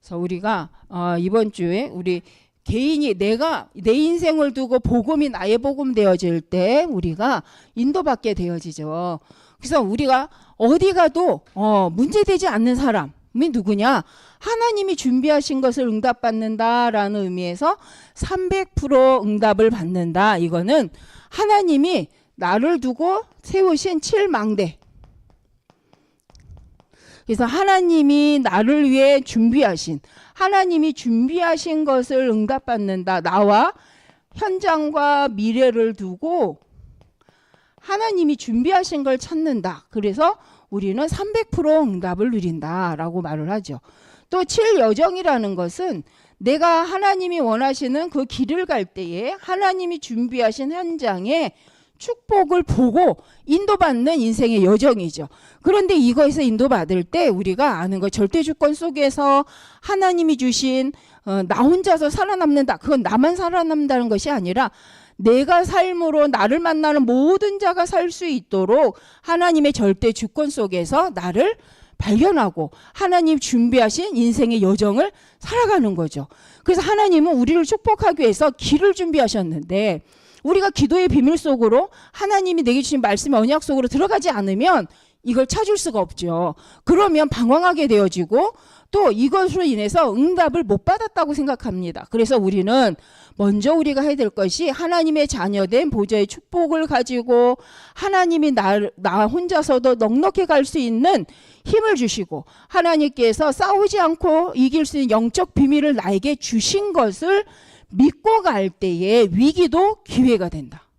그래서 우리가 이번 주에 우리 개인이 내가 내 인생을 두고 복음이 나의 복음 되어질 때 우리가 인도받게 되어지죠. 그래서 우리가 어디 가도 문제되지 않는 사람이 누구냐? 하나님이 준비하신 것을 응답받는다라는 의미에서 300% 응답을 받는다. 이거는 하나님이 나를 두고 세우신 7망대. 그래서 하나님이 나를 위해 하나님이 준비하신 것을 응답받는다. 나와 현장과 미래를 두고 하나님이 준비하신 걸 찾는다. 그래서 우리는 300% 응답을 누린다라고 말을 하죠. 또 7여정이라는 것은 내가 하나님이 원하시는 그 길을 갈 때에 하나님이 준비하신 현장에 축복을 보고 인도받는 인생의 여정이죠. 그런데 이거에서 인도받을 때 우리가 아는 거 절대주권 속에서 하나님이 주신 나 혼자서 살아남는다. 그건 나만 살아남는다는 것이 아니라 내가 삶으로 나를 만나는 모든 자가 살 수 있도록 하나님의 절대주권 속에서 나를 발견하고 하나님 준비하신 인생의 여정을 살아가는 거죠. 그래서 하나님은 우리를 축복하기 위해서 길을 준비하셨는데 우리가 기도의 비밀 속으로 하나님이 내게 주신 말씀의 언약 속으로 들어가지 않으면 이걸 찾을 수가 없죠. 그러면 방황하게 되어지고 또 이것으로 인해서 응답을 못 받았다고 생각합니다. 그래서 우리는 먼저 우리가 해야 될 것이 하나님의 자녀된 보좌의 축복을 가지고 하나님이 나 혼자서도 넉넉히 갈 수 있는 힘을 주시고 하나님께서 싸우지 않고 이길 수 있는 영적 비밀을 나에게 주신 것을 믿고 갈 때에 위기도 기회가 된다.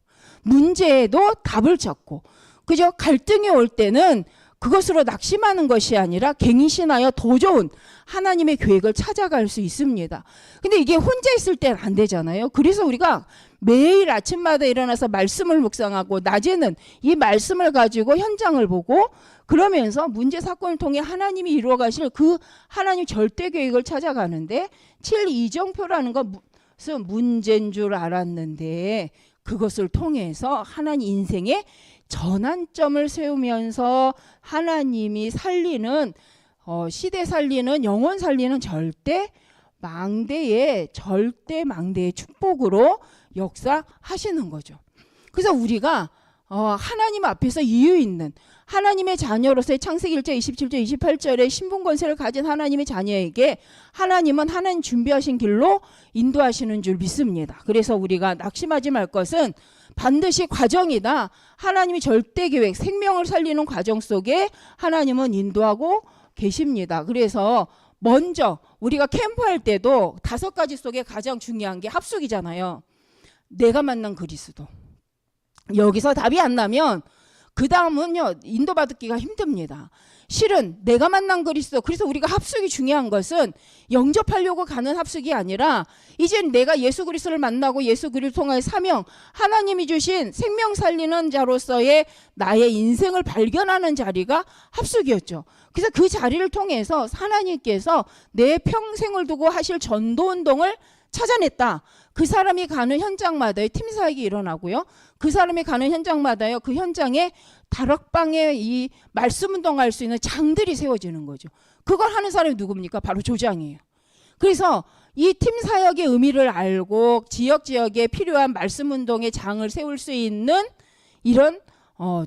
문제에도 답을 찾고 그저 갈등이 올 때는 그것으로 낙심하는 것이 아니라 갱신하여 더 좋은 하나님의 계획을 찾아갈 수 있습니다. 근데 이게 혼자 있을 때는 안 되잖아요. 그래서 우리가 매일 아침마다 일어나서 말씀을 묵상하고 낮에는 이 말씀을 가지고 현장을 보고 그러면서 문제 사건을 통해 하나님이 이루어 가실 그 하나님 절대 계획을 찾아가는데 7이정표라는 것은 문제인 줄 알았는데 그것을 통해서 하나님 인생의 전환점을 세우면서 하나님이 살리는 시대 살리는 영혼 살리는 절대 망대의 축복으로 역사하시는 거죠. 그래서 우리가 하나님 앞에서 이유 있는 하나님의 자녀로서의 창세기 1장 27절 28절의 신분 권세를 가진 하나님의 자녀에게 하나님은 하나님 준비하신 길로 인도하시는 줄 믿습니다. 그래서 우리가 낙심하지 말 것은 반드시 과정이다. 하나님이 절대 계획, 생명을 살리는 과정 속에 하나님은 인도하고 계십니다. 그래서 먼저 우리가 캠프할 때도 5가지 속에 가장 중요한 게 합숙이잖아요. 내가 만난 그리스도. 여기서 답이 안 나면 그 다음은요 인도받기가 힘듭니다. 실은 내가 만난 그리스도. 그래서 우리가 합숙이 중요한 것은 영접하려고 가는 합숙이 아니라 이젠 내가 예수 그리스도를 만나고 예수 그리스도 통하여 사명 하나님이 주신 생명 살리는 자로서의 나의 인생을 발견하는 자리가 합숙이었죠. 그래서 그 자리를 통해서 하나님께서 내 평생을 두고 하실 전도운동을 찾아냈다. 그 사람이 가는 현장마다의 팀사역이 일어나고요. 그 사람이 가는 현장마다요. 그 현장에 다락방에 이 말씀 운동할 수 있는 장들이 세워지는 거죠. 그걸 하는 사람이 누굽니까? 바로 조장이에요. 그래서 이 팀사역의 의미를 알고 지역에 필요한 말씀 운동의 장을 세울 수 있는 이런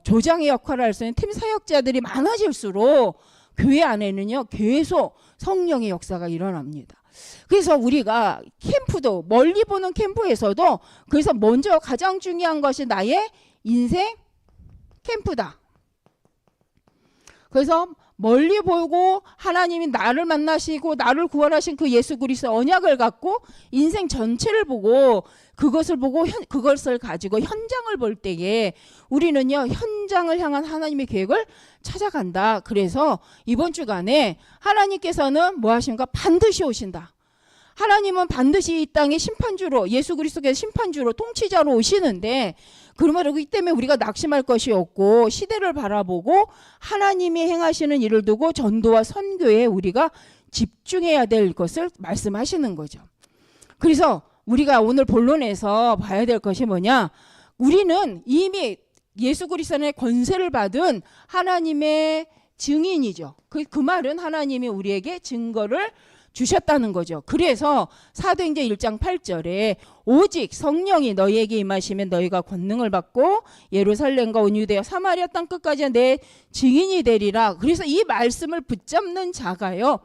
조장의 역할을 할 수 있는 팀사역자들이 많아질수록 교회 안에는요. 계속 성령의 역사가 일어납니다. 그래서 우리가 캠프도 멀리 보는 캠프에서도 그래서 먼저 가장 중요한 것이 나의 인생 캠프다. 그래서 멀리 보고 하나님이 나를 만나시고 나를 구원하신 그 예수 그리스도 언약을 갖고 인생 전체를 보고 그것을 가지고 현장을 볼 때에 우리는요 현장을 향한 하나님의 계획을 찾아간다. 그래서 이번 주간에 하나님께서는 뭐 하십니까? 반드시 오신다. 하나님은 반드시 이 땅의 심판주로 예수 그리스도께서 심판주로 통치자로 오시는데 그러기 때문에 우리가 낙심할 것이 없고 시대를 바라보고 하나님이 행하시는 일을 두고 전도와 선교에 우리가 집중해야 될 것을 말씀하시는 거죠. 그래서 우리가 오늘 본론에서 봐야 될 것이 뭐냐? 우리는 이미 예수 그리스도의 권세를 받은 하나님의 증인이죠. 그 말은 하나님이 우리에게 증거를 주셨다는 거죠. 그래서 사도행전 1장 8절에 오직 성령이 너희에게 임하시면 너희가 권능을 받고 예루살렘과 온 유대와 사마리아 땅 끝까지 내 증인이 되리라. 그래서 이 말씀을 붙잡는 자가요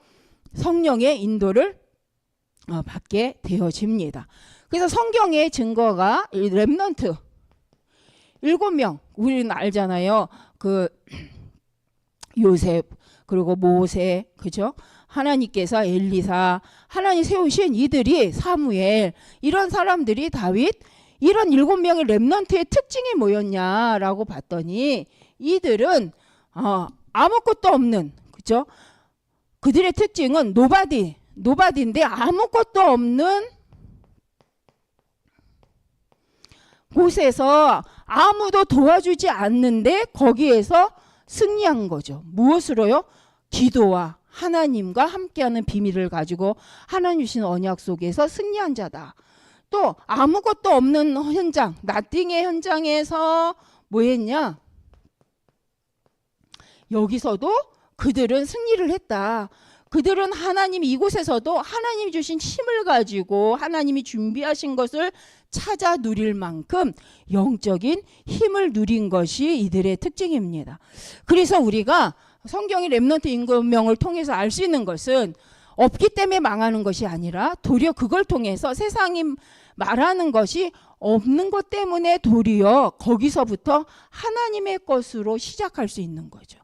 성령의 인도를 받게 되어집니다. 그래서 성경의 증거가 렘넌트 7명 우리는 알잖아요. 그 요셉 그리고 모세 그죠? 하나님께서 엘리사 하나님 세우신 이들이 사무엘 이런 사람들이 다윗 이런 7명의 렘넌트의 특징이 뭐였냐라고 봤더니 이들은 아무것도 없는 그죠? 그들의 특징은 노바디인데 아무것도 없는 곳에서 아무도 도와주지 않는데 거기에서 승리한 거죠. 무엇으로요? 기도와 하나님과 함께하는 비밀을 가지고 하나님 주신 언약 속에서 승리한 자다. 또 아무것도 없는 현장, 나띵의 현장에서 뭐 했냐? 여기서도 그들은 승리를 했다. 그들은 하나님 이곳에서도 하나님이 주신 힘을 가지고 하나님이 준비하신 것을 찾아 누릴 만큼 영적인 힘을 누린 것이 이들의 특징입니다. 그래서 우리가 성경의 렘넌트 7명을 통해서 알 수 있는 것은 없기 때문에 망하는 것이 아니라 도리어 그걸 통해서 세상이 말하는 것이 없는 것 때문에 도리어 거기서부터 하나님의 것으로 시작할 수 있는 거죠.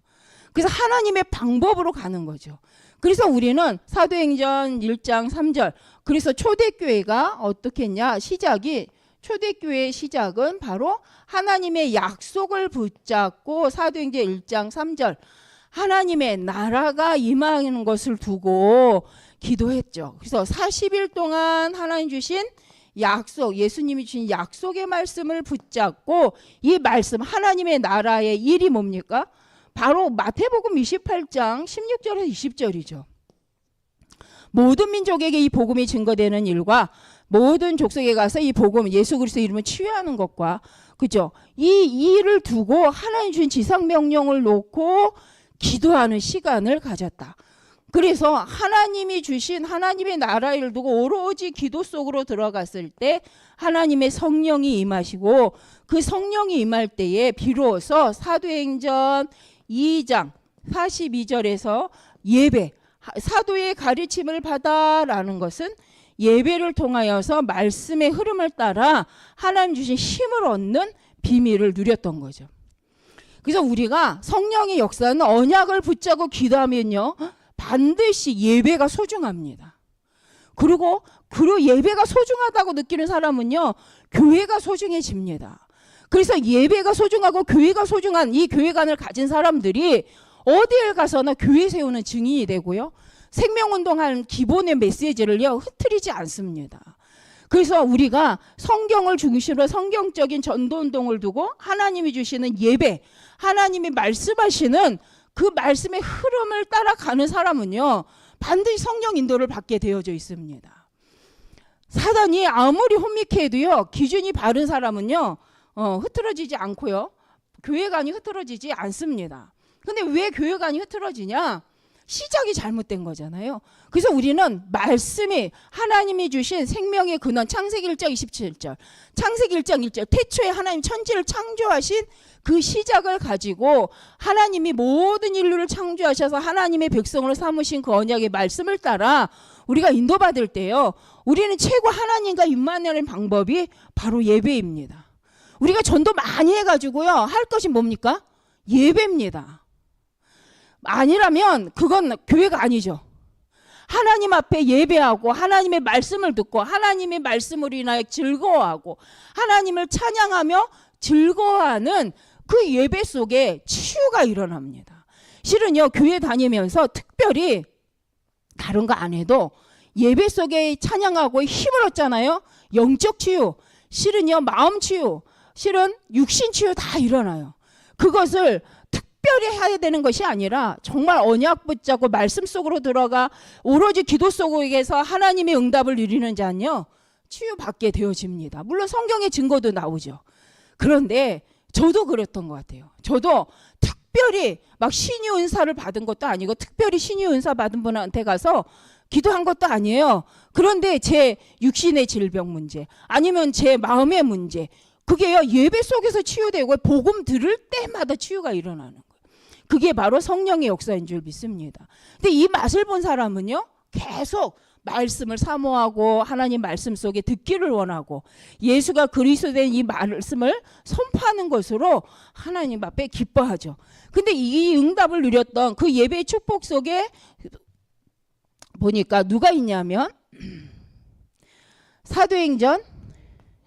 그래서 하나님의 방법으로 가는 거죠. 그래서 우리는 사도행전 1장 3절 그래서 초대교회가 어떻게 했냐 초대교회의 시작은 바로 하나님의 약속을 붙잡고 사도행전 1장 3절 하나님의 나라가 임하는 것을 두고 기도했죠. 그래서 40일 동안 하나님 주신 약속 예수님이 주신 약속의 말씀을 붙잡고 이 말씀 하나님의 나라의 일이 뭡니까? 바로 마태복음 28장 16절에서 20절이죠. 모든 민족에게 이 복음이 증거되는 일과 모든 족속에 가서 이 복음 예수 그리스도 이름을 치유하는 것과 그죠? 이 일을 두고 하나님 주신 지상 명령을 놓고 기도하는 시간을 가졌다. 그래서 하나님이 주신 하나님의 나라를 두고 오로지 기도 속으로 들어갔을 때 하나님의 성령이 임하시고 그 성령이 임할 때에 비로소 사도행전 2장 42절에서 예배 사도의 가르침을 받아라는 것은 예배를 통하여서 말씀의 흐름을 따라 하나님 주신 힘을 얻는 비밀을 누렸던 거죠. 그래서 우리가 성령의 역사는 언약을 붙잡고 기도하면요 반드시 예배가 소중합니다. 그리고 예배가 소중하다고 느끼는 사람은요 교회가 소중해집니다. 그래서 예배가 소중하고 교회가 소중한 이 교회관을 가진 사람들이 어디에 가서나 교회 세우는 증인이 되고요. 생명운동하는 기본의 메시지를요 흐트리지 않습니다. 그래서 우리가 성경을 중심으로 성경적인 전도운동을 두고 하나님이 주시는 예배 하나님이 말씀하시는 그 말씀의 흐름을 따라가는 사람은요 반드시 성령 인도를 받게 되어져 있습니다. 사단이 아무리 혼미케 해도요 기준이 바른 사람은요 흐트러지지 않고요 교회관이 흐트러지지 않습니다. 근데 왜 교회관이 흐트러지냐? 시작이 잘못된 거잖아요. 그래서 우리는 말씀이 하나님이 주신 생명의 근원 창세기 1장 27절 창세기 1장 1절 태초에 하나님 천지를 창조하신 그 시작을 가지고 하나님이 모든 인류를 창조하셔서 하나님의 백성으로 삼으신 그 언약의 말씀을 따라 우리가 인도받을 때요 우리는 최고 하나님과 임만하는 방법이 바로 예배입니다. 우리가 전도 많이 해가지고요 할 것이 뭡니까? 예배입니다. 아니라면 그건 교회가 아니죠. 하나님 앞에 예배하고 하나님의 말씀을 듣고 하나님의 말씀으로 인하여 즐거워하고 하나님을 찬양하며 즐거워하는 그 예배 속에 치유가 일어납니다. 실은요 교회 다니면서 특별히 다른 거 안 해도 예배 속에 찬양하고 힘을 얻잖아요. 영적 치유, 실은요 마음 치유, 실은 육신 치유 다 일어나요. 그것을 특별히 해야 되는 것이 아니라 정말 언약 붙잡고 말씀 속으로 들어가 오로지 기도 속에서 하나님의 응답을 누리는 자는요 치유받게 되어집니다. 물론 성경의 증거도 나오죠. 그런데 저도 그랬던 것 같아요. 저도 특별히 막 신유 은사를 받은 것도 아니고 특별히 신유 은사 받은 분한테 가서 기도한 것도 아니에요. 그런데 제 육신의 질병 문제, 아니면 제 마음의 문제, 그게요 예배 속에서 치유되고 복음 들을 때마다 치유가 일어나는 거예요. 그게 바로 성령의 역사인 줄 믿습니다. 근데 이 맛을 본 사람은요 계속 말씀을 사모하고 하나님 말씀 속에 듣기를 원하고 예수가 그리스도된 이 말씀을 선포하는 것으로 하나님 앞에 기뻐하죠. 근데 이 응답을 누렸던 그 예배의 축복 속에 보니까 누가 있냐면 사도행전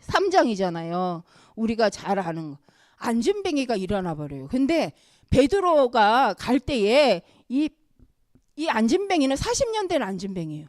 3장이잖아요. 우리가 잘 아는 거. 안진뱅이가 일어나 버려요. 근데 베드로가 갈 때에 이 안진뱅이는 40년 된 안진뱅이에요.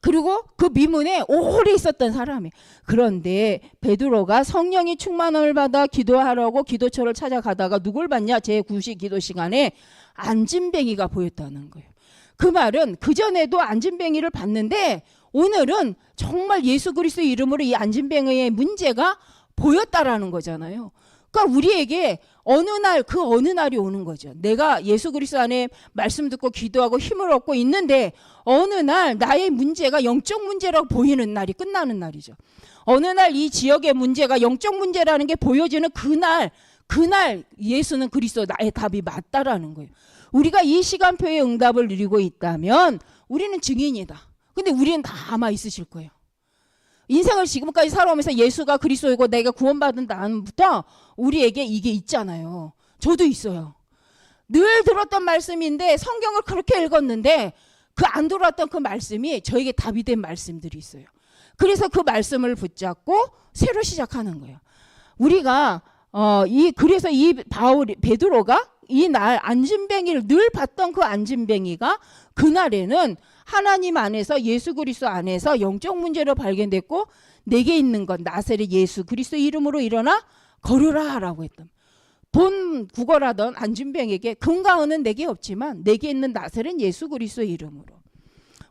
그리고 그 미문에 오래 있었던 사람이에요. 그런데 베드로가 성령이 충만함을 받아 기도하려고 기도처를 찾아가다가 누굴 봤냐? 제9시 기도 시간에 안진뱅이가 보였다는 거예요. 그 말은 그전에도 안진뱅이를 봤는데 오늘은 정말 예수 그리스도의 이름으로 이 안진뱅이의 문제가 보였다라는 거잖아요. 그러니까 우리에게 어느 날이 오는 거죠. 내가 예수 그리스도 안에 말씀 듣고 기도하고 힘을 얻고 있는데 어느 날 나의 문제가 영적 문제라고 보이는 날이 끝나는 날이죠. 어느 날 이 지역의 문제가 영적 문제라는 게 보여지는 그날 예수는 그리스도 나의 답이 맞다라는 거예요. 우리가 이 시간표의 응답을 누리고 있다면 우리는 증인이다. 근데 우리는 다 아마 있으실 거예요. 인생을 지금까지 살아오면서 예수가 그리스도이고 내가 구원받은 다음부터 우리에게 이게 있잖아요. 저도 있어요. 늘 들었던 말씀인데 성경을 그렇게 읽었는데 그 안 들어왔던 그 말씀이 저에게 답이 된 말씀들이 있어요. 그래서 그 말씀을 붙잡고 새로 시작하는 거예요. 우리가 그래서 이 베드로가 이 날 안진뱅이를 늘 봤던 그 안진뱅이가 그날에는 하나님 안에서 예수 그리스도 안에서 영적 문제로 발견됐고 내게 있는 건 나사렛 예수 그리스도 이름으로 일어나 걸으라 라고 했던 돈 구걸하던 안진뱅에게 금과 은은 내게 없지만 내게 있는 나사렛 예수 그리스도 이름으로.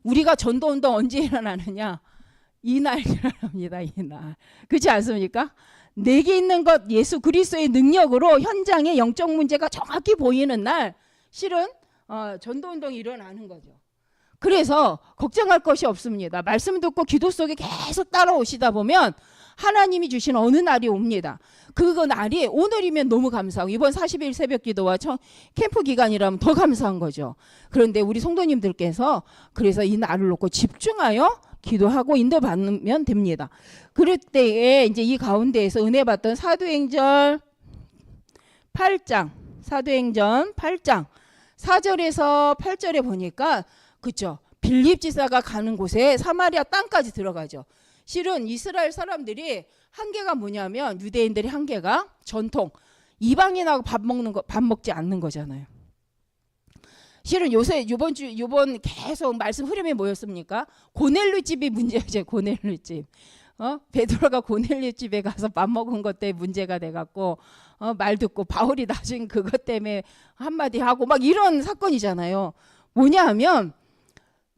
우리가 전도운동 언제 일어나느냐? 이날 일어납니다. 이날. 그렇지 않습니까? 내게 있는 것 예수 그리스도의 능력으로 현장에 영적 문제가 정확히 보이는 날 실은 전도운동이 일어나는 거죠. 그래서 걱정할 것이 없습니다. 말씀 듣고 기도 속에 계속 따라오시다 보면 하나님이 주신 어느 날이 옵니다. 그 날이 오늘이면 너무 감사하고 이번 40일 새벽 기도와 캠프 기간이라면 더 감사한 거죠. 그런데 우리 성도님들께서 그래서 이 날을 놓고 집중하여 기도하고 인도받으면 됩니다. 그럴 때에 이제 이 가운데에서 은혜 받던 사도행전 8장 4절에서 8절에 보니까 그죠? 빌립 지사가 가는 곳에 사마리아 땅까지 들어가죠. 실은 이스라엘 사람들이 한계가 뭐냐면 유대인들의 한계가 전통 이방인하고 밥 먹지 않는 거잖아요. 실은 요새 요번 계속 말씀 흐름이 뭐였습니까? 고넬류 집이 문제죠. 고넬류 집. 베드로가 고넬류 집에 가서 밥 먹은 것 때문에 문제가 돼갖고 말 듣고 바울이 나중에 그것 때문에 한마디 하고 막 이런 사건이잖아요. 뭐냐 하면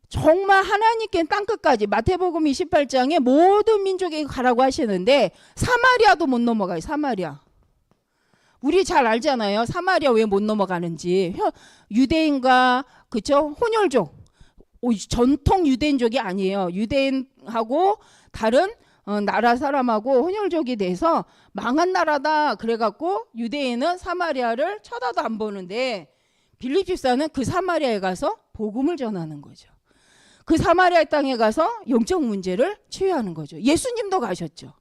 정말 하나님께는 땅끝까지 마태복음 28장에 모든 민족에게 가라고 하시는데 사마리아도 못 넘어가요. 사마리아. 우리 잘 알잖아요. 사마리아 왜 못 넘어가는지. 유대인과 그쵸? 혼혈족. 전통 유대인족이 아니에요. 유대인하고 다른 나라 사람하고 혼혈족이 돼서 망한 나라다 그래갖고 유대인은 사마리아를 쳐다도 안 보는데 빌립 집사는 그 사마리아에 가서 복음을 전하는 거죠. 그 사마리아 땅에 가서 영적 문제를 치유하는 거죠. 예수님도 가셨죠.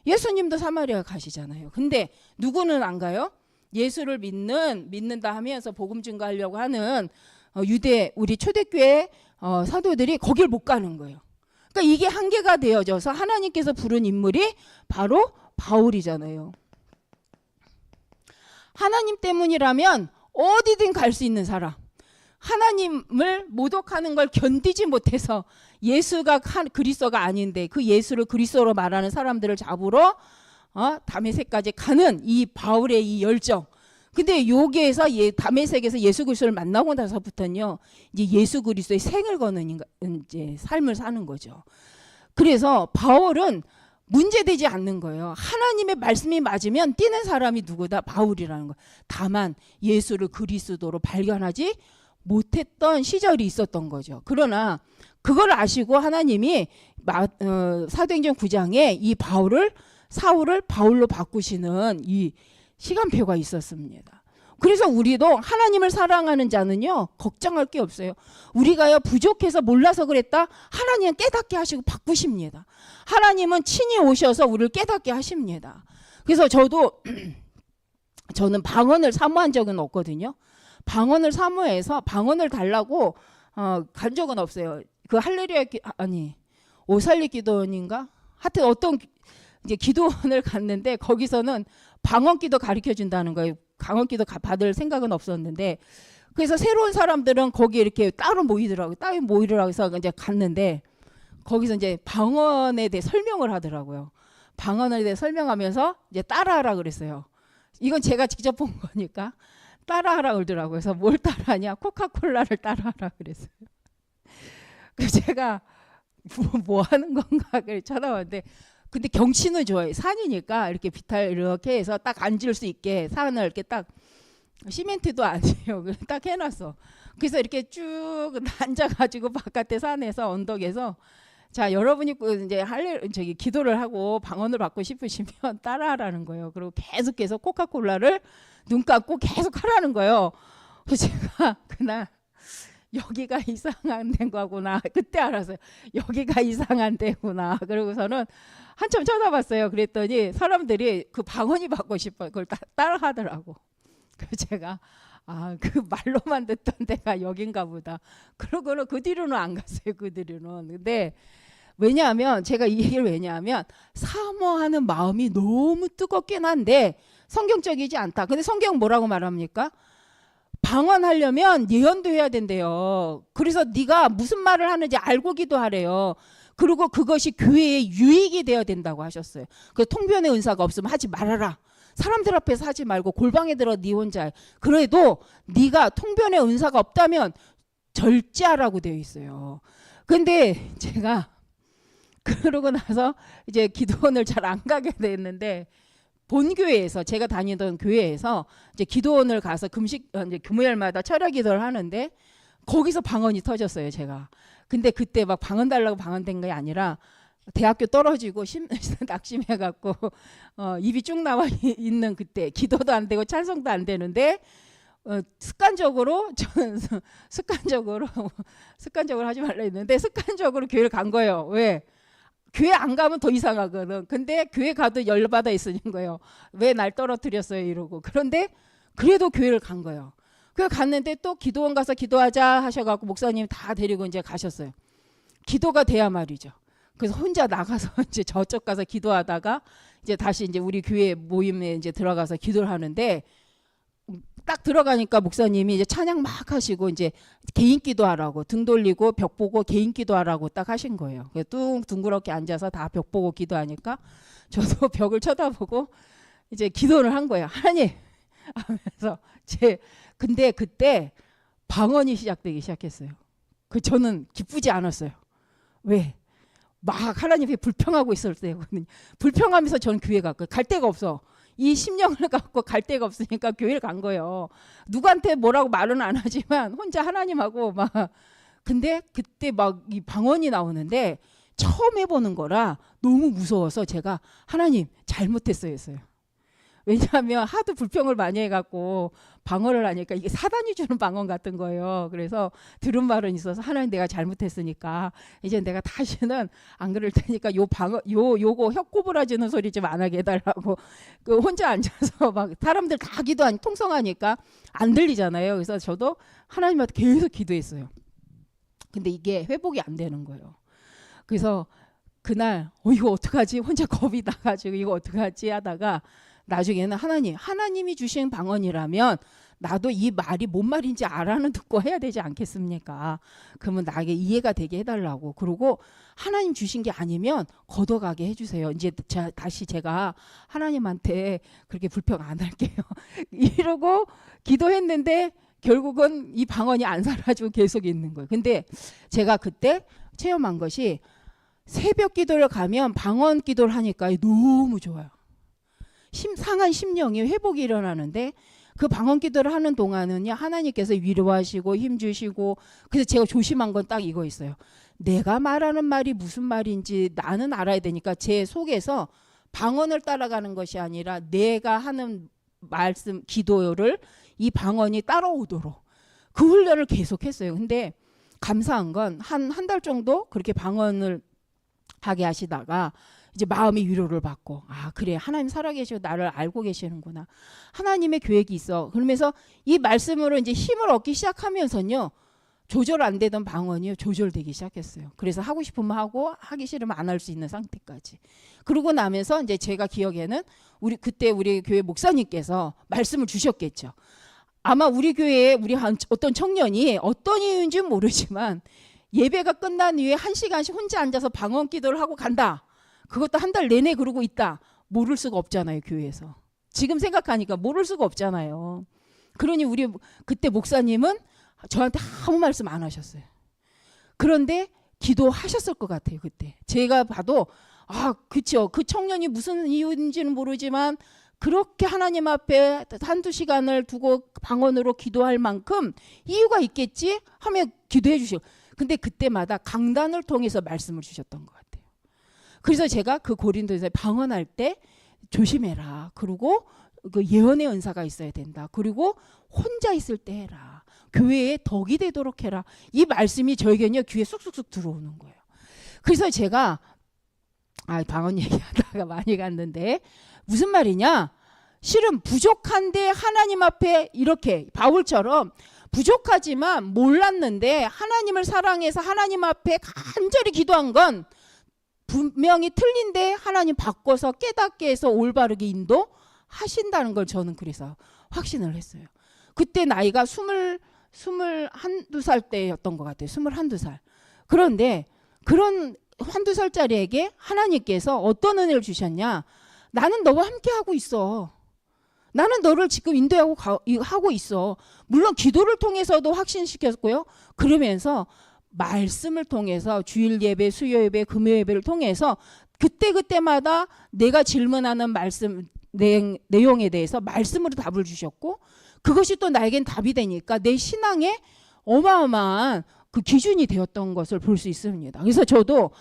예수님도 사마리아 가시잖아요. 근데 누구는 안 가요? 예수를 믿는다 하면서 복음 증거하려고 하는 우리 초대교회 사도들이 거길 못 가는 거예요. 그러니까 이게 한계가 되어져서 하나님께서 부른 인물이 바로 바울이잖아요. 하나님 때문이라면 어디든 갈 수 있는 사람. 하나님을 모독하는 걸 견디지 못해서 예수가 그리스도가 아닌데 그 예수를 그리스도로 말하는 사람들을 잡으러 다메섹까지 가는 이 바울의 이 열정. 근데 여기에서 다메섹에서 예수 그리스도를 만나고 나서부터는요 이제 예수 그리스도의 생을 거는 이제 삶을 사는 거죠. 그래서 바울은 문제되지 않는 거예요. 하나님의 말씀이 맞으면 뛰는 사람이 누구다? 바울이라는 거. 다만 예수를 그리스도로 발견하지 못했던 시절이 있었던 거죠. 그러나 그걸 아시고 하나님이 사도행전 9장에 이 사울을 바울로 바꾸시는 이 시간표가 있었습니다. 그래서 우리도 하나님을 사랑하는 자는요, 걱정할 게 없어요. 우리가요, 부족해서 몰라서 그랬다? 하나님은 깨닫게 하시고 바꾸십니다. 하나님은 친히 오셔서 우리를 깨닫게 하십니다. 그래서 저는 방언을 사모한 적은 없거든요. 방언을 사모해서 방언을 달라고 간 적은 없어요. 그 할렐루야 오살리 기도원인가? 하여튼 어떤 이제 기도원을 갔는데 거기서는 방언 기도 가르쳐 준다는 거예요. 방언 기도 받을 생각은 없었는데, 그래서 새로운 사람들은 거기 이렇게 따로 모이더라고요. 따로 모이더라고 해서 이제 갔는데 거기서 이제 방언에 대해 설명을 하더라고요. 방언에 대해 설명하면서 이제 따라하라 그랬어요. 이건 제가 직접 본 거니까 따라하라 그러더라고요. 그래서 뭘 따라하냐? 코카콜라를 따라하라 그랬어요. 그래서 제가 뭐 하는 건가 그래 쳐다봤는데, 근데 경치는 좋아요. 산이니까 이렇게 비탈 이렇게 해서 딱 앉을 수 있게 산을 이렇게 딱 시멘트도 아니에요. 딱 해놨어. 그래서 이렇게 쭉 앉아가지고 바깥에 산에서 언덕에서, 자, 여러분이 이제 기도를 하고 방언을 받고 싶으시면 따라하라는 거예요. 그리고 계속해서 코카콜라를 눈 감고 계속 하라는 거예요. 그래서 제가 그날 여기가 이상한 데구나 그때 알았어요. 여기가 이상한 데구나. 그러고서는 한참 쳐다봤어요. 그랬더니 사람들이 그 방언이 받고 싶어 그걸 따라 하더라고. 그래서 제가 그 말로만 듣던 데가 여긴가 보다. 그러고는 그 뒤로는 안 갔어요. 그 뒤로는. 근데 왜냐하면 제가 이 얘기를 왜냐하면 사모하는 마음이 너무 뜨겁긴 한데 성경적이지 않다. 근데 성경 뭐라고 말합니까? 방언하려면 예언도 해야 된대요. 그래서 네가 무슨 말을 하는지 알고 기도하래요. 그리고 그것이 교회에 유익이 되어야 된다고 하셨어요. 그래서 통변의 은사가 없으면 하지 말아라. 사람들 앞에서 하지 말고 골방에 들어 네 혼자. 그래도 네가 통변의 은사가 없다면 절제하라고 되어 있어요. 근데 제가 그러고 나서 이제 기도원을 잘 안 가게 됐는데, 본교회에서 제가 다니던 교회에서 이제 기도원을 가서 이제 금요일마다 철야 기도를 하는데 거기서 방언이 터졌어요. 제가. 근데 그때 막 방언 달라고 방언된 게 아니라 대학교 떨어지고 낙심해갖고 입이 쭉 나와 있는 그때 기도도 안 되고 찬송도 안 되는데 습관적으로 저는 습관적으로 하지 말라 했는데 습관적으로 교회를 간 거예요. 왜? 교회 안 가면 더 이상하거든. 근데 교회 가도 열받아 있으는 거예요. 왜 날 떨어뜨렸어요 이러고. 그런데 그래도 교회를 간 거예요. 그래서 갔는데 또 기도원 가서 기도하자 하셔갖고 목사님 다 데리고 이제 가셨어요. 기도가 돼야 말이죠. 그래서 혼자 나가서 이제 저쪽 가서 기도하다가 이제 다시 이제 우리 교회 모임에 이제 들어가서 기도를 하는데, 딱 들어가니까 목사님이 이제 찬양 막 하시고 이제 개인 기도하라고 등 돌리고 벽 보고 개인 기도하라고 딱 하신 거예요. 뚱 둥그렇게 앉아서 다 벽 보고 기도하니까 저도 벽을 쳐다보고 이제 기도를 한 거예요. 하나님 하면서 근데 그때 방언이 시작되기 시작했어요. 저는 기쁘지 않았어요. 왜? 막 하나님이 불평하고 있을 때거든요. 불평하면서 저는 교회 갔고 갈 데가 없어. 이 심령을 갖고 갈 데가 없으니까 교회를 간 거예요. 누구한테 뭐라고 말은 안 하지만 혼자 하나님하고 막. 근데 그때 막 이 방언이 나오는데 처음 해보는 거라 너무 무서워서 제가 하나님 잘못했어요 했어요. 왜냐하면 하도 불평을 많이 해갖고 방언을 하니까 이게 사단이 주는 방언 같은 거예요. 그래서 들은 말은 있어서 하나님 내가 잘못했으니까 이제 내가 다시는 안 그럴 테니까 요거 혀 꼬부라지는 소리 좀 안 하게 해달라고. 혼자 앉아서 막 사람들 다 기도하니 통성하니까 안 들리잖아요. 그래서 저도 하나님한테 계속 기도했어요. 근데 이게 회복이 안 되는 거예요. 그래서 그날 이거 어떡하지? 혼자 겁이 나가지고 이거 어떡하지 하다가 나중에는 하나님이 주신 방언이라면 나도 이 말이 뭔 말인지 알아는 듣고 해야 되지 않겠습니까? 그러면 나에게 이해가 되게 해달라고. 그리고 하나님 주신 게 아니면 걷어가게 해주세요. 이제 다시 제가 하나님한테 그렇게 불평 안 할게요. 이러고 기도했는데 결국은 이 방언이 안 사라지고 계속 있는 거예요. 근데 제가 그때 체험한 것이 새벽 기도를 가면 방언 기도를 하니까 너무 좋아요. 상한 심령이 회복이 일어나는데, 그 방언 기도를 하는 동안은요, 하나님께서 위로하시고 힘주시고, 그래서 제가 조심한 건 딱 이거 있어요. 내가 말하는 말이 무슨 말인지 나는 알아야 되니까 제 속에서 방언을 따라가는 것이 아니라 내가 하는 말씀, 기도를 이 방언이 따라오도록 그 훈련을 계속했어요. 근데 감사한 건 한 달 정도 그렇게 방언을 하게 하시다가 이제 마음의 위로를 받고, 아 그래, 하나님 살아계시고 나를 알고 계시는구나, 하나님의 계획이 있어. 그러면서 이 말씀으로 이제 힘을 얻기 시작하면서요, 조절 안 되던 방언이 조절되기 시작했어요. 그래서 하고 싶으면 하고 하기 싫으면 안 할 수 있는 상태까지. 그러고 나면서 이제 제가 기억에는 그때 우리 교회 목사님께서 말씀을 주셨겠죠. 아마 우리 교회에 우리 어떤 청년이 어떤 이유인지는 모르지만 예배가 끝난 이후에 1시간씩 혼자 앉아서 방언 기도를 하고 간다. 그것도 한 달 내내 그러고 있다. 모를 수가 없잖아요, 교회에서. 지금 생각하니까 모를 수가 없잖아요. 그러니 우리 그때 목사님은 저한테 아무 말씀 안 하셨어요. 그런데 기도하셨을 것 같아요, 그때. 제가 봐도 아, 그쵸. 그 청년이 무슨 이유인지는 모르지만 그렇게 하나님 앞에 한두 시간을 두고 방언으로 기도할 만큼 이유가 있겠지 하며 기도해 주시고, 근데 그때마다 강단을 통해서 말씀을 주셨던 것 같아요. 그래서 제가 그 고린도에서 방언할 때 조심해라. 그리고 그 예언의 은사가 있어야 된다. 그리고 혼자 있을 때 해라. 교회에 덕이 되도록 해라. 이 말씀이 저에게는요, 귀에 쑥쑥쑥 들어오는 거예요. 그래서 제가 방언 얘기하다가 많이 갔는데 무슨 말이냐? 실은 부족한데 하나님 앞에 이렇게 바울처럼 부족하지만 몰랐는데 하나님을 사랑해서 하나님 앞에 간절히 기도한 건 분명히 틀린데 하나님 바꿔서 깨닫게 해서 올바르게 인도하신다는 걸 저는 그래서 확신을 했어요. 그때 나이가 21살 때였던 것 같아요. 21살. 그런데 그런 1~2살짜리에게 하나님께서 어떤 은혜를 주셨냐? 나는 너와 함께하고 있어. 나는 너를 지금 인도하고 하고 있어. 물론 기도를 통해서도 확신시켰고요. 그러면서 말씀을 통해서 주일 예배, 수요 예배, 금요 예배를 통해서 그때그때마다 내가 질문하는 말씀 내용에 대해서 말씀으로 답을 주셨고, 그것이 또 나에겐 답이 되니까 내 신앙에 어마어마한 그 기준이 되었던 것을 볼 수 있습니다. 그래서 저도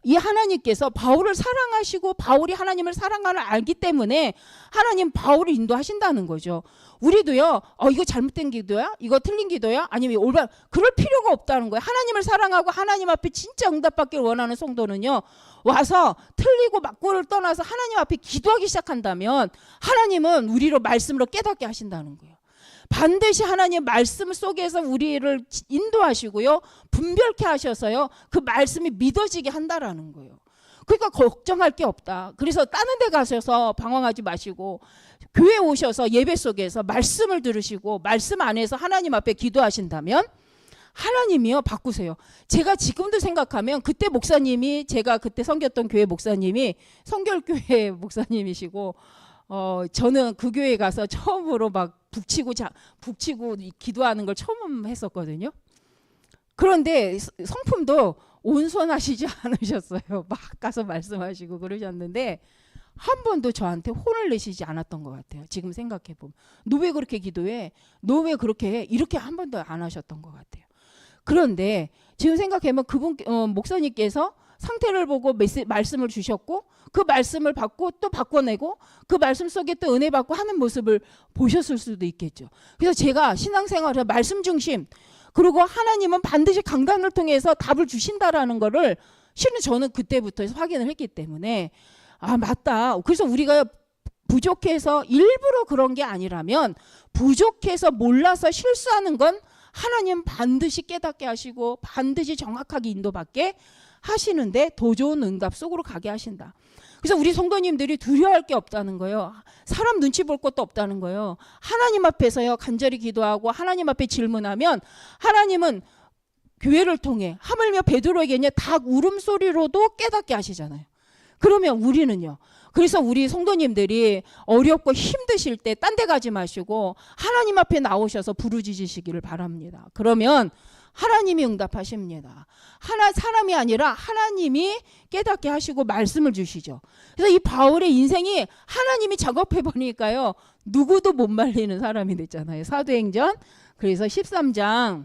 이 하나님께서 바울을 사랑하시고 바울이 하나님을 사랑하는 알기 때문에 하나님 바울을 인도하신다는 거죠. 우리도요, 이거 잘못된 기도야? 이거 틀린 기도야? 아니면 올바른, 그럴 필요가 없다는 거예요. 하나님을 사랑하고 하나님 앞에 진짜 응답받기를 원하는 성도는요, 와서 틀리고 맞고를 떠나서 하나님 앞에 기도하기 시작한다면 하나님은 우리로 말씀으로 깨닫게 하신다는 거예요. 반드시 하나님 말씀 속에서 우리를 인도하시고요, 분별케 하셔서요, 그 말씀이 믿어지게 한다라는 거예요. 그러니까 걱정할 게 없다. 그래서 다른 데 가셔서 방황하지 마시고 교회 오셔서 예배 속에서 말씀을 들으시고 말씀 안에서 하나님 앞에 기도하신다면 하나님이요, 바꾸세요. 제가 지금도 생각하면 그때 목사님이, 제가 그때 섬겼던 교회 목사님이 성결교회 목사님이시고, 저는 그 교회 가서 처음으로 막 북치고 기도하는 걸 처음 했었거든요. 그런데 성품도 온손하시지 않으셨어요. 막 가서 말씀하시고 그러셨는데 한 번도 저한테 혼을 내시지 않았던 것 같아요. 지금 생각해보면. 너 왜 그렇게 기도해? 너 왜 그렇게 해? 이렇게 한 번도 안 하셨던 것 같아요. 그런데 지금 생각해보면 그분 목사님께서 상태를 보고 말씀을 주셨고 그 말씀을 받고 또 바꿔내고 그 말씀 속에 또 은혜 받고 하는 모습을 보셨을 수도 있겠죠. 그래서 제가 신앙생활에 말씀 중심, 그리고 하나님은 반드시 강단을 통해서 답을 주신다라는 거를 실은 저는 그때부터 확인을 했기 때문에 맞다. 그래서 우리가 부족해서 일부러 그런 게 아니라면 부족해서 몰라서 실수하는 건 하나님 반드시 깨닫게 하시고 반드시 정확하게 인도받게 하시는데 더 좋은 응답 속으로 가게 하신다. 그래서 우리 성도님들이 두려워할 게 없다는 거예요. 사람 눈치 볼 것도 없다는 거예요. 하나님 앞에서요, 간절히 기도하고 하나님 앞에 질문하면 하나님은 교회를 통해, 하물며 베드로에게는 닭 울음소리로도 깨닫게 하시잖아요. 그러면 우리는요, 그래서 우리 성도님들이 어렵고 힘드실 때 딴 데 가지 마시고 하나님 앞에 나오셔서 부르짖으시기를 바랍니다. 그러면 하나님이 응답하십니다. 사람이 아니라 하나님이 깨닫게 하시고 말씀을 주시죠. 그래서 이 바울의 인생이 하나님이 작업해 보니까요, 누구도 못 말리는 사람이 됐잖아요. 사도행전 그래서 13장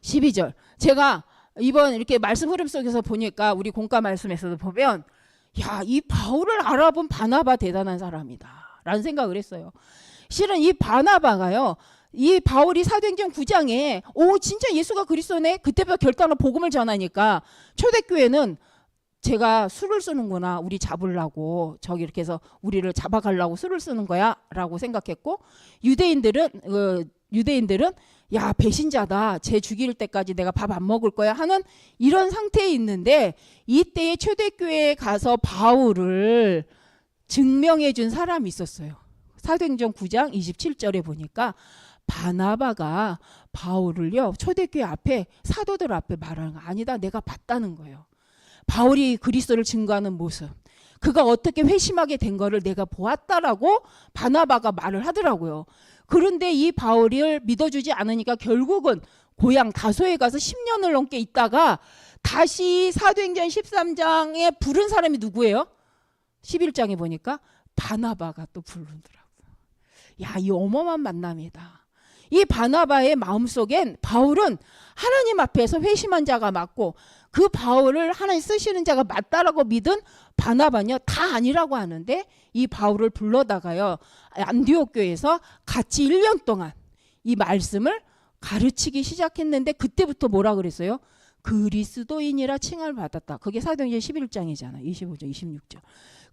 12절. 제가 이번 이렇게 말씀 흐름 속에서 보니까 우리 공과 말씀에서도 보면, 야, 이 바울을 알아본 바나바 대단한 사람이다 라는 생각을 했어요. 실은 이 바나바가요, 이 바울이 사도행전 9장에 오 진짜 예수가 그리스도네, 그때부터 결단으로 복음을 전하니까 초대교회는 제가 술을 쓰는구나, 우리 잡으려고, 저기 이렇게 해서 우리를 잡아가려고 술을 쓰는 거야 라고 생각했고, 유대인들은 야, 배신자다, 쟤 죽일 때까지 내가 밥 안 먹을 거야 하는 이런 상태에 있는데, 이때에 초대교회에 가서 바울을 증명해 준 사람이 있었어요. 사도행전 9장 27절에 보니까 바나바가 바울을요, 초대교회 앞에, 사도들 앞에 말하는 거, 아니다, 내가 봤다는 거예요. 바울이 그리스도를 증거하는 모습, 그가 어떻게 회심하게 된 거를 내가 보았다라고 바나바가 말을 하더라고요. 그런데 이 바울을 믿어주지 않으니까 결국은 고향 다소에 가서 10년을 넘게 있다가 다시 사도행전 13장에 부른 사람이 누구예요? 11장에 보니까 바나바가 또 부르더라고요. 야, 이 어마어마한 만남이다. 이 바나바의 마음속엔 바울은 하나님 앞에서 회심한 자가 맞고, 그 바울을 하나님 쓰시는 자가 맞다라고 믿은 바나바는요, 다 아니라고 하는데, 이 바울을 불러다가요, 안디옥 교회에서 같이 1년 동안 이 말씀을 가르치기 시작했는데, 그때부터 뭐라 그랬어요? 그리스도인이라 칭함을 받았다. 그게 사도행전 11장이잖아. 25절, 26절.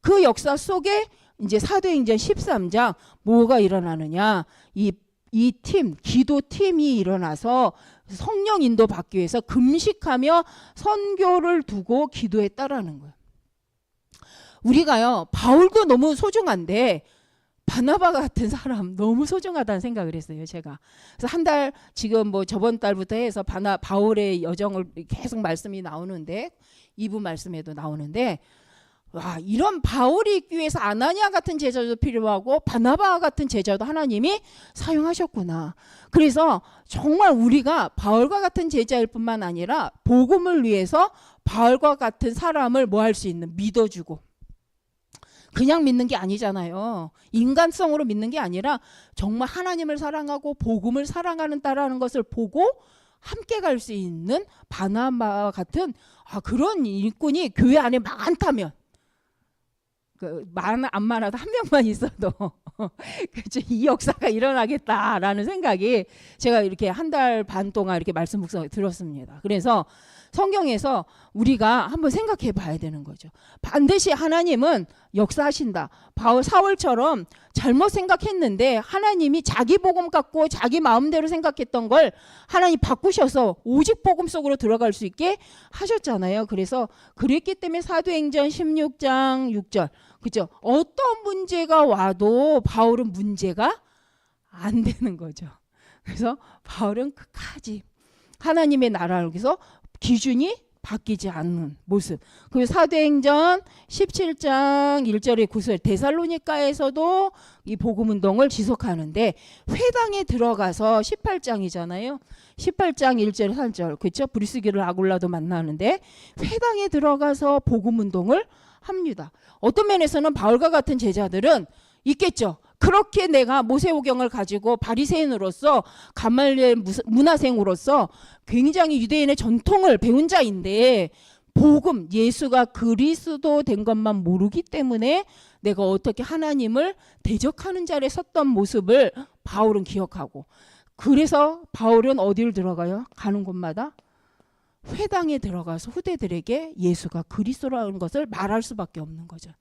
그 역사 속에 이제 사도행전 13장 뭐가 일어나느냐? 이 팀, 기도 팀이 일어나서 성령 인도 받기 위해서 금식하며 선교를 두고 기도했다라는 거예요. 우리가요, 바울도 너무 소중한데 바나바 같은 사람 너무 소중하다는 생각을 했어요, 제가. 그래서 한 달, 지금 뭐 저번 달부터 해서 바울의 여정을 계속 말씀이 나오는데, 2부 말씀에도 나오는데, 와, 이런 바울이 있기 위해서 아나니아 같은 제자도 필요하고 바나바 같은 제자도 하나님이 사용하셨구나. 그래서 정말 우리가 바울과 같은 제자일 뿐만 아니라 복음을 위해서 바울과 같은 사람을 뭐 할 수 있는, 믿어주고, 그냥 믿는 게 아니잖아요. 인간성으로 믿는 게 아니라 정말 하나님을 사랑하고 복음을 사랑하는 따라는 것을 보고 함께 갈 수 있는 바나바 같은 그런 일꾼이 교회 안에 많다면, 안 많아도 한 명만 있어도 이 역사가 일어나겠다라는 생각이, 제가 이렇게 한 달 반 동안 이렇게 말씀 묵상 들었습니다. 그래서 성경에서 우리가 한번 생각해 봐야 되는 거죠. 반드시 하나님은 역사하신다. 사울처럼 잘못 생각했는데 하나님이 자기 복음 갖고 자기 마음대로 생각했던 걸 하나님 바꾸셔서 오직 복음 속으로 들어갈 수 있게 하셨잖아요. 그래서 그랬기 때문에 사도행전 16장 6절, 그죠? 어떤 문제가 와도 바울은 문제가 안 되는 거죠. 그래서 바울은 끝까지 하나님의 나라를 위해서 기준이 바뀌지 않는 모습. 그리고 사도행전 17장 1절에 9절 데살로니가에서도 이 복음운동을 지속하는데, 회당에 들어가서 18장이잖아요. 18장 1절 3절, 그렇죠? 브리스기를 아굴라도 만나는데 회당에 들어가서 복음운동을 합니다. 어떤 면에서는 바울과 같은 제자들은 있겠죠. 그렇게 내가 모세오경을 가지고 바리새인으로서 가말리엘 문화생으로서 굉장히 유대인의 전통을 배운 자인데, 복음, 예수가 그리스도 된 것만 모르기 때문에 내가 어떻게 하나님을 대적하는 자리에 섰던 모습을 바울은 기억하고, 그래서 바울은 어디를 들어가요? 가는 곳마다 회당에 들어가서 후대들에게 예수가 그리스도라는 것을 말할 수밖에 없는 거죠.